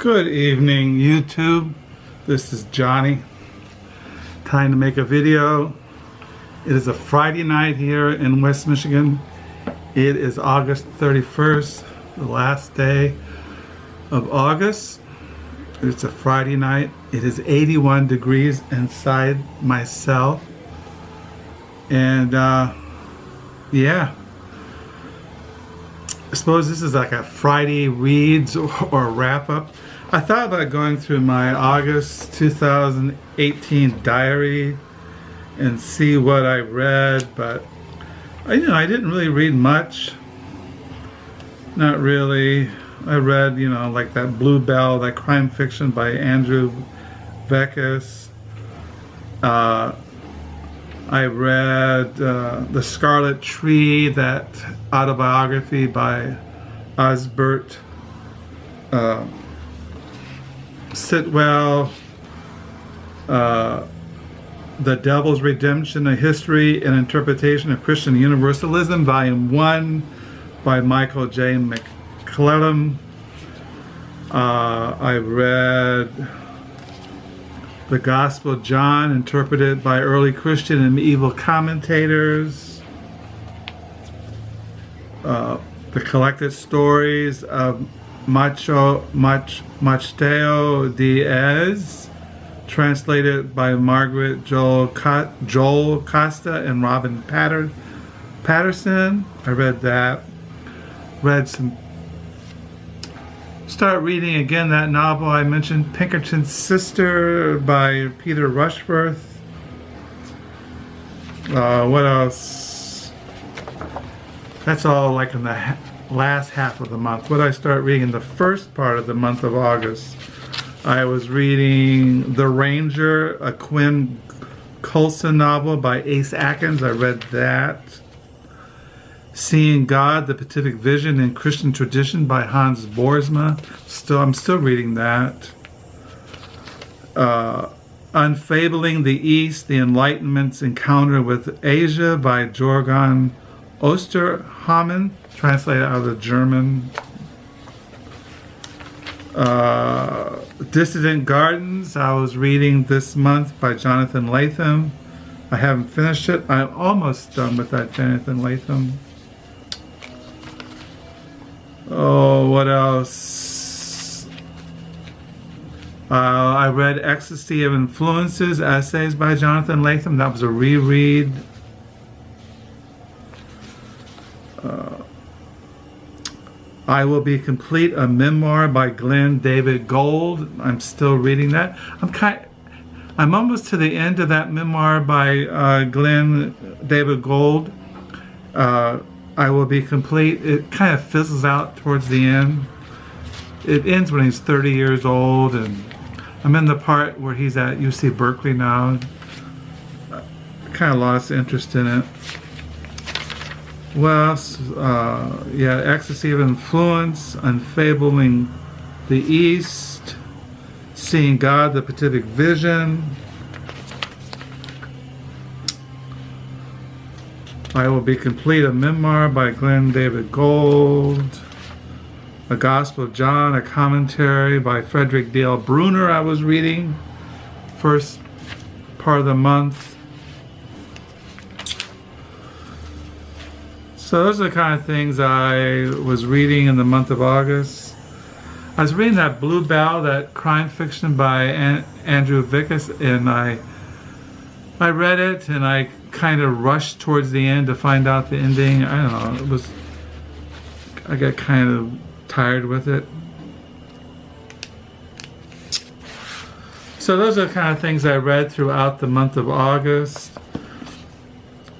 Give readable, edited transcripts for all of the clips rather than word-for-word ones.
Good evening, YouTube. This is Johnny. Time to make a video. It is a Friday night here in West Michigan. It is August 31st, the last day of August. It's a Friday night. It is 81 degrees inside my cell. And yeah. I suppose this is like a Friday reads or wrap up. I thought about going through my August 2018 diary and see what I read, but I didn't really read much. Not really. I read, like that Blue Bell, that crime fiction by Andrew Vekas. I read The Scarlet Tree, that autobiography by Osbert Sitwell. The Devil's Redemption, A History and Interpretation of Christian Universalism, Volume 1 by Michael J. McClellan. I read The Gospel of John, interpreted by early Christian and medieval commentators. The Collected Stories of Mateo Diaz, translated by Margaret Joel Costa and Robin Patterson. I read that. Start reading again that novel I mentioned, Pinkerton's Sister by Peter Rushworth. What else? That's all like in the last half of the month. What did I start reading in the first part of the month of August? I was reading The Ranger, a Quinn Coulson novel by Ace Atkins. I read that. Seeing God, the Pacific Vision in Christian Tradition by Hans Boersma. I'm still reading that. Unfabling the East, the Enlightenment's Encounter with Asia by Jürgen Osterhamen, translated out of the German. Dissident Gardens, I was reading this month by Jonathan Latham. I haven't finished it. I'm almost done with that Jonathan Latham. Oh, what else? I read Ecstasy of Influences, Essays by Jonathan Latham. That was a reread. I Will Be Complete, a memoir by Glenn David Gould. I'm still reading that. I'm almost to the end of that memoir by Glenn David Gould. I Will Be Complete. It kind of fizzles out towards the end. It ends when he's 30 years old, and I'm in the part where he's at UC Berkeley now. Kind of lost interest in it. Well, Ecstasy of Influence, Unfabling the East, Seeing God, the Pacific Vision. I Will Be Complete, a memoir by Glenn David Gould. The Gospel of John, a commentary by Frederick Dale Bruner. I was reading first part of the month. So those are the kind of things I was reading in the month of August. I was reading that Blue Bell, that crime fiction by Andrew Vekas, and I read it and I kind of rushed towards the end to find out the ending. I don't know, I got kind of tired with it. So those are the kind of things I read throughout the month of August.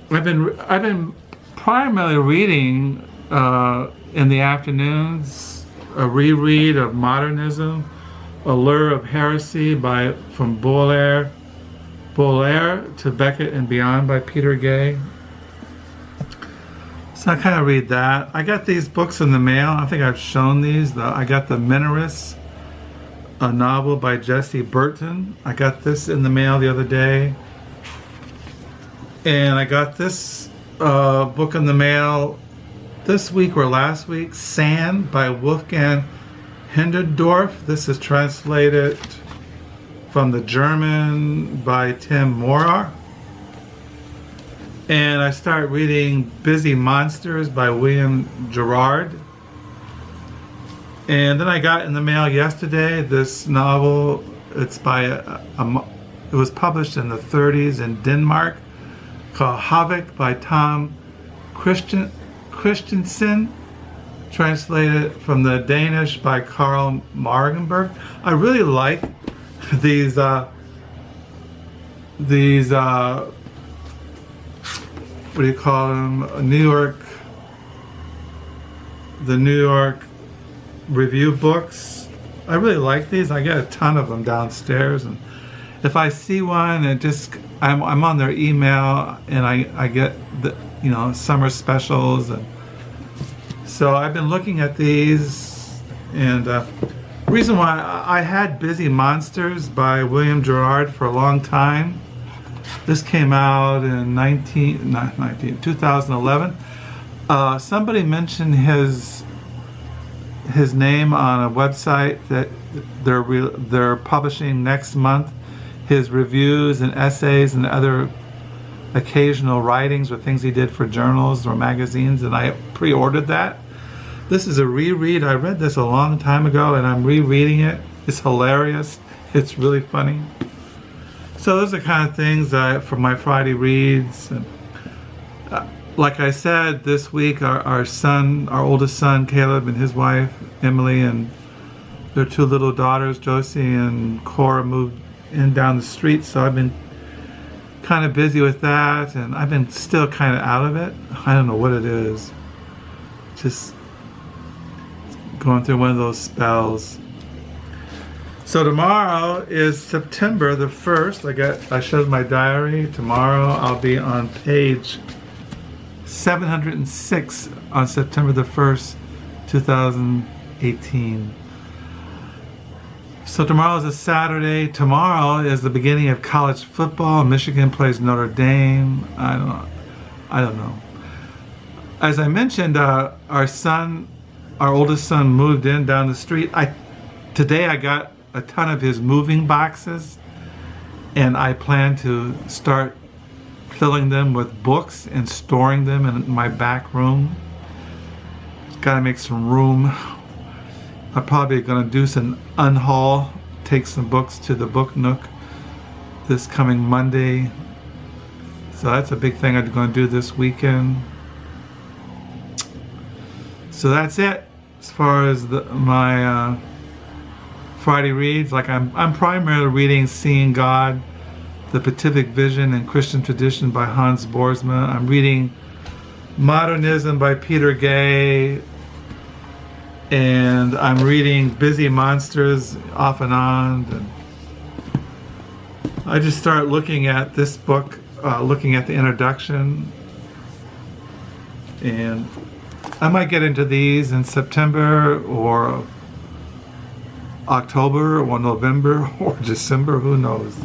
I've been primarily reading in the afternoons a reread of Modernism, Allure of Heresy from Baudelaire to Beckett and Beyond by Peter Gay. So I kind of read that. I got these books in the mail. I think I've shown these. I got The Minarets, a novel by Jesse Burton. I got this in the mail the other day. And I got this book in the mail this week or last week, Sand by Wolfgang Hindendorf. This is translated from the German by Tim Morar. And I start reading Busy Monsters by William Gerard. And then I got in the mail yesterday this novel. It's by it was published in the 30s in Denmark, called Havoc by Tom Christensen, translated from the Danish by Carl Margenberg. I really like these what do you call them? The New York review books. I really like these. I get a ton of them downstairs, and if I see one, I'm on their email, and I get the summer specials, and so I've been looking at these. And reason why I had Busy Monsters by William Gerard for a long time. This came out in 2011. Somebody mentioned his name on a website that they're publishing next month, his reviews and essays and other occasional writings or things he did for journals or magazines, and I pre-ordered that. This is a reread. I read this a long time ago, and I'm rereading it. It's hilarious. It's really funny. So those are the kind of things for my Friday reads. And, like I said, this week our oldest son, Caleb, and his wife, Emily, and their two little daughters, Josie and Cora, moved in down the street. So I've been kind of busy with that, and I've been still kind of out of it. I don't know what it is. Just going through one of those spells. So tomorrow is September the 1st. I showed my diary. Tomorrow I'll be on page 706 on September the 1st, 2018. So tomorrow is a Saturday. Tomorrow is the beginning of college football. Michigan plays Notre Dame. I don't know. As I mentioned, our oldest son moved in down the street. Today I got a ton of his moving boxes, and I plan to start filling them with books and storing them in my back room. Got to make some room. I'm probably going to do some unhaul, take some books to the Book Nook this coming Monday. So that's a big thing I'm going to do this weekend. So that's it as far as my Friday reads. Like I'm primarily reading Seeing God, The Beatific Vision and Christian Tradition by Hans Boersma. I'm reading Modernism by Peter Gay, and I'm reading Busy Monsters off and on. And I just start looking at this book, looking at the introduction, and I might get into these in September or October or November or December, who knows.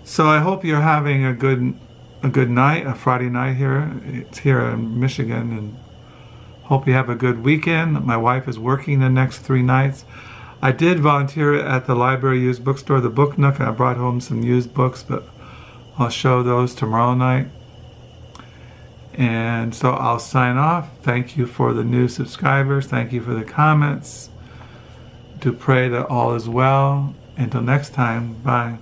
So I hope you're having a good night, a Friday night here. It's here in Michigan, and hope you have a good weekend. My wife is working the next 3 nights. I did volunteer at the library used bookstore, the Book Nook, and I brought home some used books, but I'll show those tomorrow night. And so I'll sign off. Thank you for the new subscribers. Thank you for the comments. Do pray that all is well. Until next time, bye.